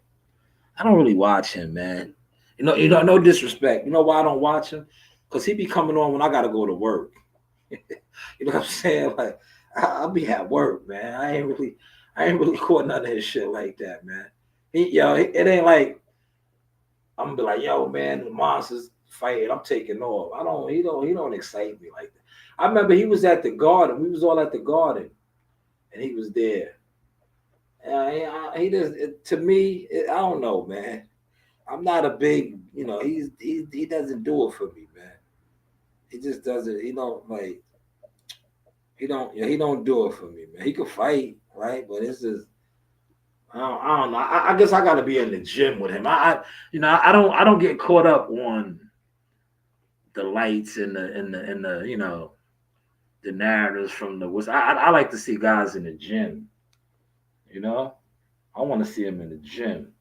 I don't really watch him, man. You know, no disrespect. You know why I don't watch him? Because he be coming on when I gotta go to work. You know what I'm saying? Like I'll be at work, man. I ain't really caught none of his shit like that, man. It ain't like I'm gonna be like, yo, man, the monsters fighting. I'm taking off. He don't excite me like that. I remember he was at the garden. We was all at the garden, and he was there. He does to me. I don't know, man. I'm not a big, you know. He doesn't do it for me, man. He just doesn't. He don't do it for me, man. He could fight, right? But it's just I don't know. I guess I got to be in the gym with him. I don't get caught up on the lights and the you know, the narratives from the woods. I like to see guys in the gym. You know, I want to see him in the gym.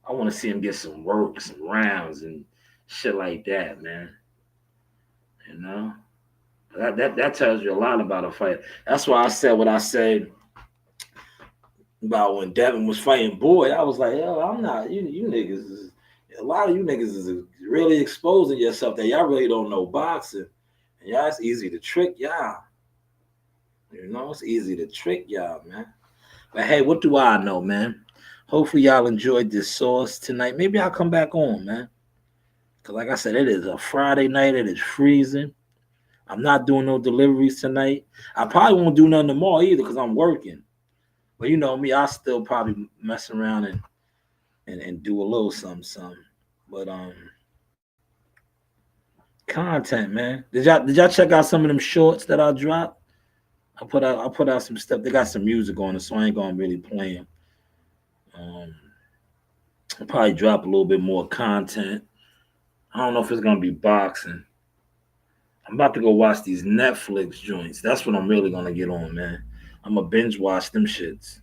I want to see him get some work, some rounds, and shit like that, man. You know, that tells you a lot about a fight. That's why I said what I said about when Devin was fighting Boyd. I was like, yo, I'm not. You niggas. A lot of you niggas is really exposing yourself that y'all really don't know boxing. And y'all, it's easy to trick y'all. You know, it's easy to trick y'all, man. But hey, what do I know, man? Hopefully y'all enjoyed this sauce tonight. Maybe I'll come back on, man. Because like I said, it is a Friday night. It is freezing. I'm not doing no deliveries tonight. I probably won't do nothing tomorrow either because I'm working. But you know me, I'll still probably mess around and do a little something. But content, man. Did y'all check out some of them shorts that I dropped? I put out some stuff. They got some music on it, so I ain't gonna really play them. I'll probably drop a little bit more content. I don't know if it's gonna be boxing. I'm about to go watch these Netflix joints. That's what I'm really gonna get on, man. I'm gonna binge watch them shits.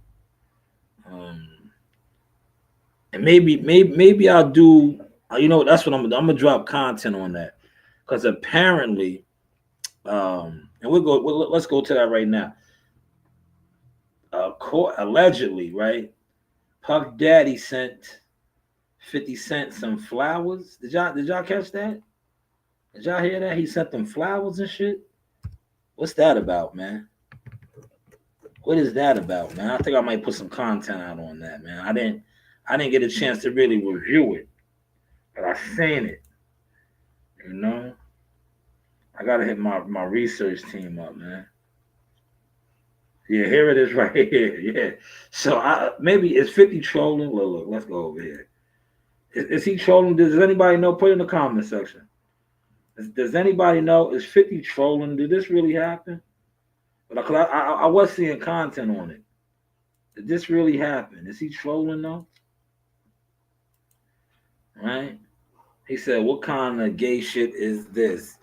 And maybe I'll do. You know, that's what I'm gonna drop content on that, because apparently, and let's go to that right now. Allegedly, right? Puff Daddy sent 50 Cent some flowers. Did y'all catch that? Did y'all hear that? He sent them flowers and shit. What's that about, man? What is that about, man? I think I might put some content out on that, man. I didn't get a chance to really review it, but I seen it. You know, I gotta hit my research team up, man. Yeah, here it is right here. Yeah. So maybe it's 50 trolling. Look, let's go over here. Is he trolling? Does anybody know? Put it in the comment section. Does anybody know? Is 50 trolling? Did this really happen? But I was seeing content on it. Did this really happen? Is he trolling though? Right? He said, "What kind of gay shit is this?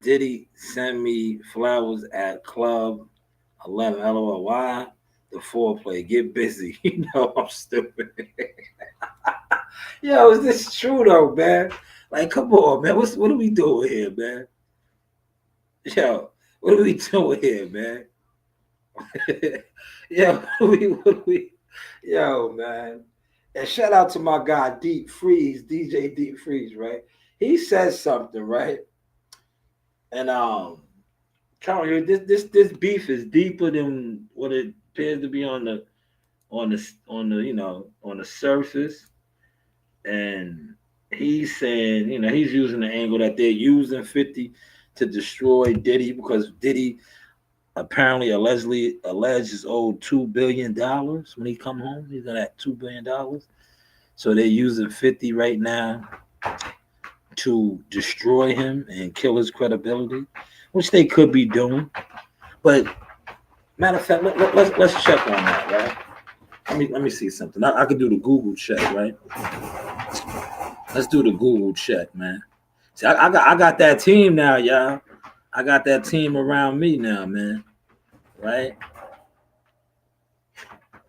Did he send me flowers at Club 11? LOL. Why the foreplay? Get busy. You know I'm stupid." Yo, is this true though, man? Like, come on, man. What are we doing here, man? Yo, what are we doing here, man? Yo, man. And shout out to my guy Deep Freeze, DJ Deep Freeze, right? He says something, right? And this beef is deeper than what it appears to be on the you know, on the surface. And he's saying, you know, he's using the angle that they're using 50 to destroy Diddy because Diddy apparently alleged is owed $2 billion when he come home. He's got that $2 billion. So they're using 50 right now to destroy him and kill his credibility, which they could be doing. But matter of fact, let's check on that, right? let me see something. I could do the Google check, right? Let's do the Google check, man. See, I got that team now, y'all. I got that team around me now, man. Right?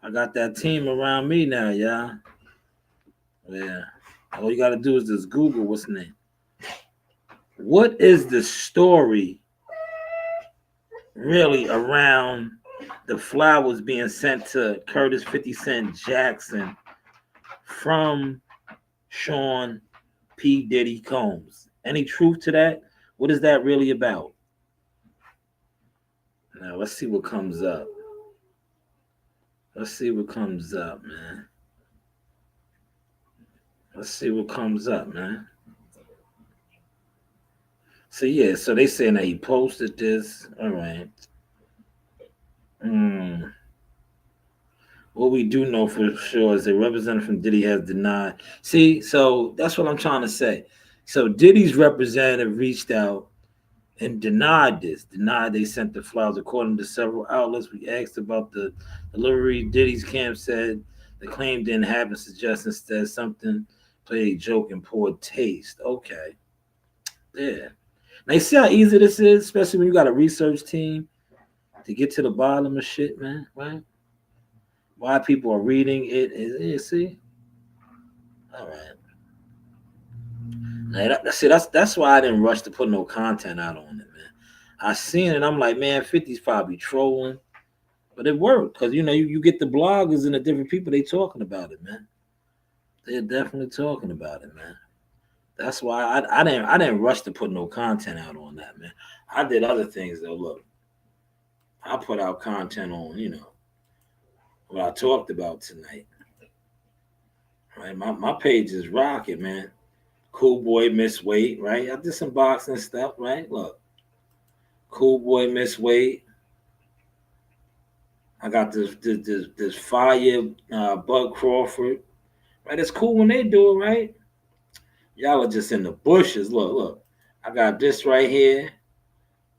I got that team around me now, y'all. Yeah. All you gotta do is just Google what's the name. What is the story really around the flowers being sent to Curtis 50 Cent Jackson from Sean P. Diddy Combs? Any truth to that? What is that really about? Now, let's see what comes up. Let's see what comes up, man. Let's see what comes up, man. So, yeah, so they saying that he posted this. All right. What we do know for sure is that representative from Diddy has denied. See, so that's what I'm trying to say. So Diddy's representative reached out and denied this. Denied they sent the flowers. According to several outlets, we asked about the delivery. Diddy's camp said the claim didn't happen, suggesting instead something played a joke in poor taste. Okay. Yeah. Now you see how easy this is, especially when you got a research team to get to the bottom of shit, man, right? Why people are reading it, you see? All right. Now, that's why I didn't rush to put no content out on it, man. I seen it, I'm like, man, 50's probably trolling, but it worked because you get the bloggers and the different people they talking about it, man. They're definitely talking about it, man. That's why I didn't rush to put no content out on that, man. I did other things though. Look, I put out content on, what I talked about tonight. Right, my page is rocking, man. Cool boy miss weight, right? I did some boxing stuff, right? Look, cool boy miss weight. I got this fire Bud Crawford, right? It's cool when they do it, right? Y'all are just in the bushes. Look. I got this right here.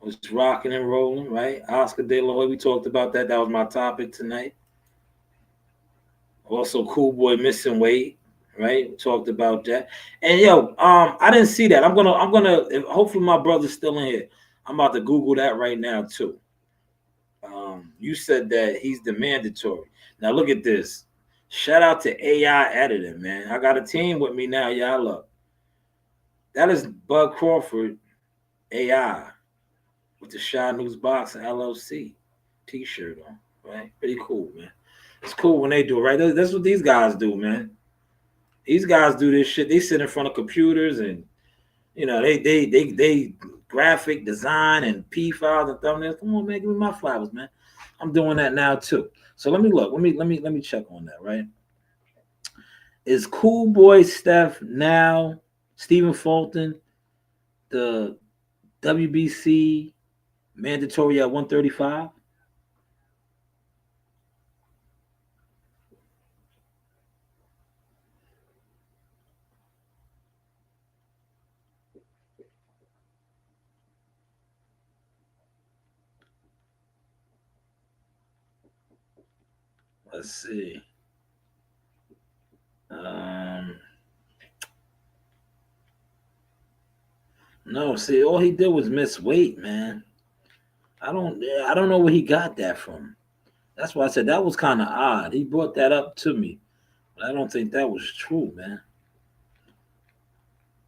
Was rocking and rolling, right? Oscar De La Hoya, we talked about that. That was my topic tonight. Also, cool boy missing weight, right? We talked about that. And I didn't see that. I'm gonna. Hopefully, my brother's still in here. I'm about to Google that right now too. You said that he's the mandatory. Now look at this. Shout out to AI editing, man. I got a team with me now, y'all. Look, that is Bud Crawford AI with the Shanewz Boxing LLC T-shirt on, right? Pretty cool, man. It's cool when they do it, right? That's what these guys do, man. These guys do this shit. They sit in front of computers and they graphic design and P files and thumbnails. Come on, man, give me my flowers, man. I'm doing that now too. So let me look. Let me check on that, right? Is Cool Boy Steph now Stephen Fulton the WBC mandatory at 135? Let's see. No, see, all he did was miss weight, man. I don't know where he got that from. That's why I said that was kind of odd. He brought that up to me, but I don't think that was true, man.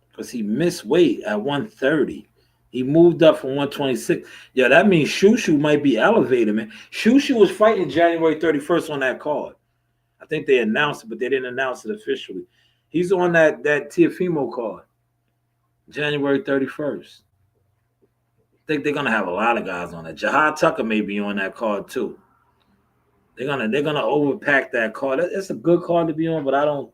Because he missed weight at 130. He moved up from 126. Yeah, that means Shushu might be elevated, man. Shushu was fighting January 31st on that card. I think they announced it, but they didn't announce it officially. He's on that Tiafimo card, January 31st. I think they're gonna have a lot of guys on that. Jahad Tucker may be on that card too. They're gonna overpack that card. It's a good card to be on, but I don't.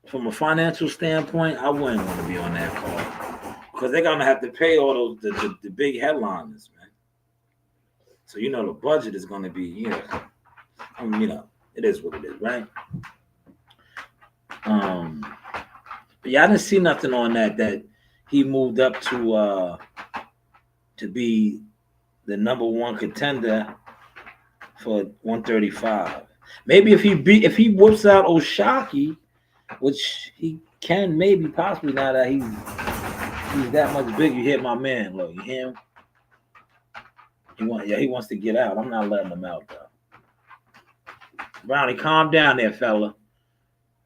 From a financial standpoint, I wouldn't want to be on that card because they're gonna have to pay all those the big headliners, man. So the budget is gonna be it is what it is, right? But yeah, I didn't see nothing on that he moved up to be the number one contender for 135. Maybe if he whips out Oshaki, which he can maybe possibly now that he's that much big. You hit my man, look, you hear him? He wants to get out. I'm not letting him out though. Brownie, calm down there, fella.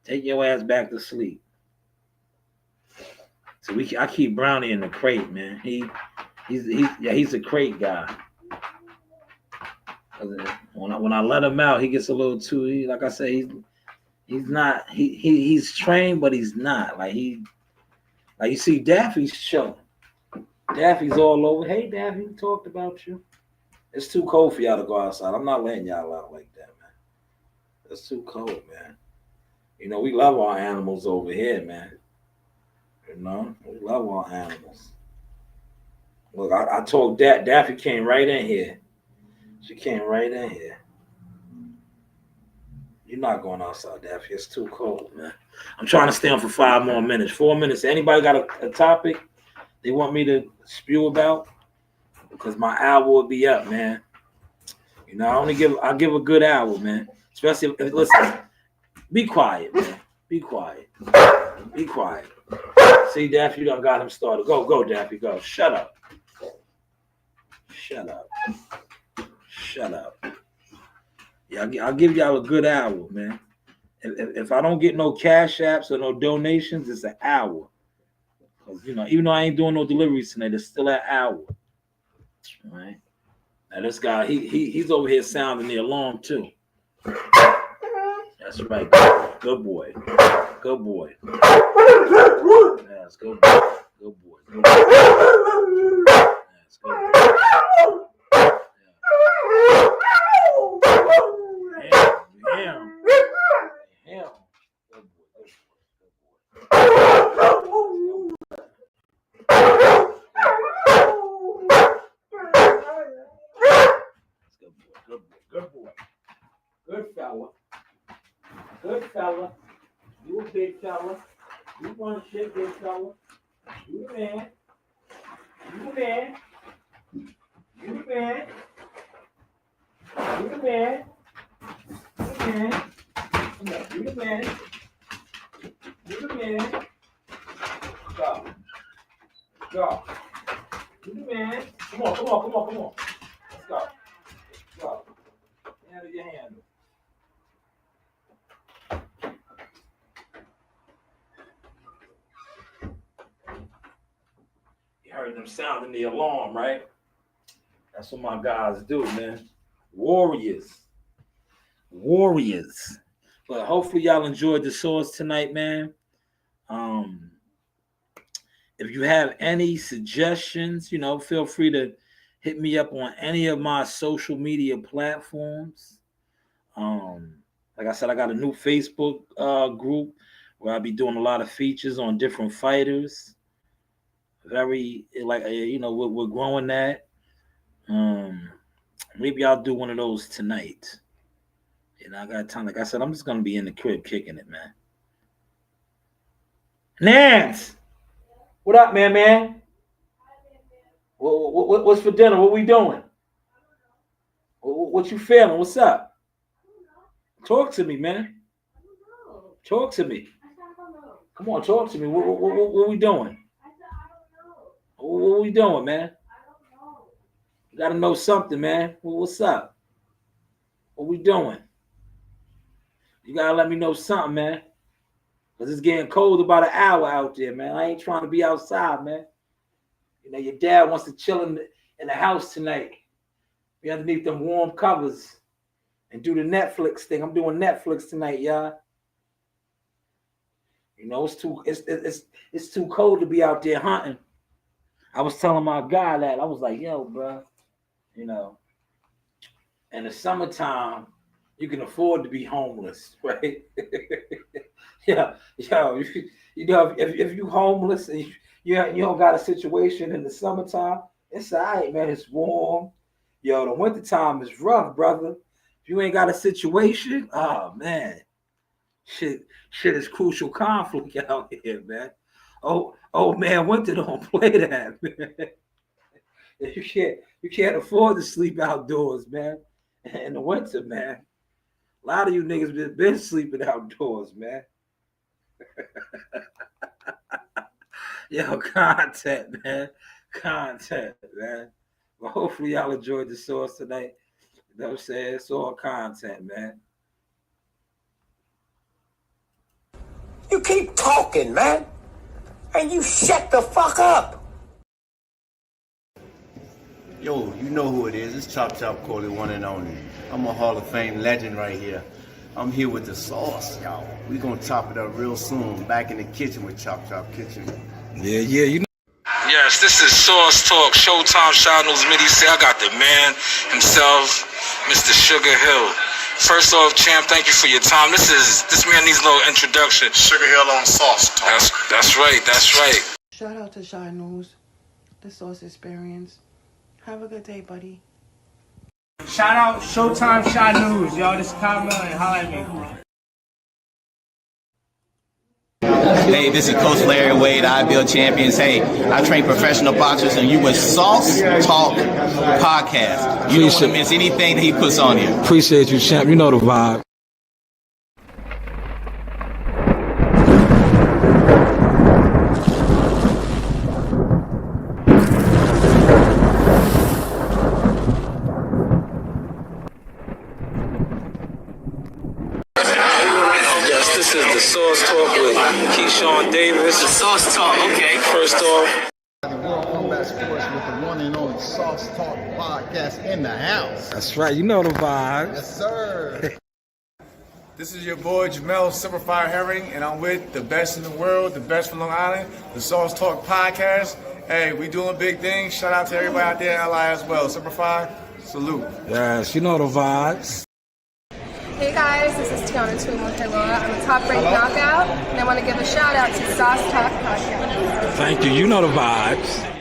Take your ass back to sleep. So I keep Brownie in the crate, man. He's a crate guy. When I let him out, he gets a little too. Like I say, he's not. He's trained, but he's not. Like you see, Daffy's chilling. Daffy's all over. Hey, Daffy, we talked about you. It's too cold for y'all to go outside. I'm not letting y'all out like that, man. It's too cold, man. You know, we love our animals over here, man. You know, we love our animals. Look, I told Daffy came right in here. She came right in here. You're not going outside, Daffy. It's too cold, man. I'm trying to stay on for 5 more minutes. 4 minutes. Anybody got a topic they want me to spew about? Because my hour will be up, man. You know, I give a good hour, man. Especially if listen, be quiet, man. Be quiet. Be quiet. See, Daffy, you done got him started. Go, Daffy, go. Shut up. Shut up. Shut up. Yeah, I'll give y'all a good hour, man. If I don't get no cash apps or no donations, it's an hour. Because, you know, even though I ain't doing no deliveries tonight, it's still an hour. All right. Now this guy, he's over here sounding the alarm too. That's right. Good boy. Good boy. Yes, good boy. Good boy. Good boy. Yes, good boy. Yeah. Good boy. Good fella. Good fella. You a big fella. You want shit, big fella. You the man. You the man. You the man. You the man. You the man. You the man. You the man. Go. Go. You the man. Come on. Let's go. Go. Handle your handle. You heard them sounding the alarm, right? That's what my guys do, man. Warriors. But hopefully y'all enjoyed the source tonight, man. If you have any suggestions, you know, feel free to hit me up on any of my social media platforms. Like I said, I got a new Facebook group where I'll be doing a lot of features on different fighters. Very, like, you know, we're growing that. Maybe I'll do one of those tonight. You know, I got time. Like I said, I'm just going to be in the crib kicking it, man. Nance! What up, man? What's for dinner? What we doing? What you feeling? What's up? Talk to me, man. Talk to me. Come on, talk to me. What we doing? What we doing, man? You gotta know something, man. What's up? What we doing? You gotta let me know something, man. Cause it's getting cold about an hour out there, man. I ain't trying to be outside, man. You know, your dad wants to chill in the house tonight. Be underneath them warm covers and do the Netflix thing. I'm doing Netflix tonight, y'all. You know, it's too cold to be out there hunting. I was telling my guy that. I was like, yo, bro, you know, in the summertime, you can afford to be homeless, right? Yeah, yo, you know, if you homeless and you don't got a situation in the summertime, it's all right, man. It's warm. Yo, the wintertime is rough, brother. If you ain't got a situation, oh, man. Shit is crucial conflict out here, man. Oh, man, winter don't play that, man. You can't afford to sleep outdoors, man. in the winter, man. A lot of you niggas been sleeping outdoors, man. Yo, content, man. Content, man. Well, hopefully y'all enjoyed the sauce tonight. You know what I'm saying? It's all content, man. You keep talking, man. And you shut the fuck up. Yo, you know who it is. It's Chop Chop Corley, one and only. I'm a Hall of Fame legend right here. I'm here with the sauce, y'all. We gonna chop it up real soon. Back in the kitchen with Chop Chop Kitchen. Yeah, you know. Yes, this is Sauce Talk, Showtime Shanewz Midi. Say I got the man himself, Mr. Sugar Hill. First off, champ, thank you for your time. This man needs a little introduction. Sugar Hill on Sauce Talk. That's right. Shout out to Shanewz, the Sauce Experience. Have a good day, buddy. Shout out Showtime Shanewz, y'all. This is Carmel and holla at me. Hey, this is Coach Larry Wade, IBL Champions. Hey, I train professional boxers, and you with Sauce Talk Podcast. You don't want to miss anything that he puts on here. Appreciate you, champ. You know the vibe. This is the Sauce Talk with Keyshawn Davis. The Sauce Talk, okay. First off, The World Combat Sports with the one and only Sauce Talk Podcast in the house. that's right. You know the vibe. Yes, sir. This is your boy Jamel Superfire Herring, and I'm with the best in the world, the best from Long Island, the Sauce Talk Podcast. Hey, we doing big things. Shout out to everybody out there in LI as well. Superfire, salute. Yes, you know the vibes. Hey guys, this is Tiana Tuimo-Kailua. I'm a top-ranked knockout, and I want to give a shout out to Sauce Talk Podcast. Thank you. You know the vibes.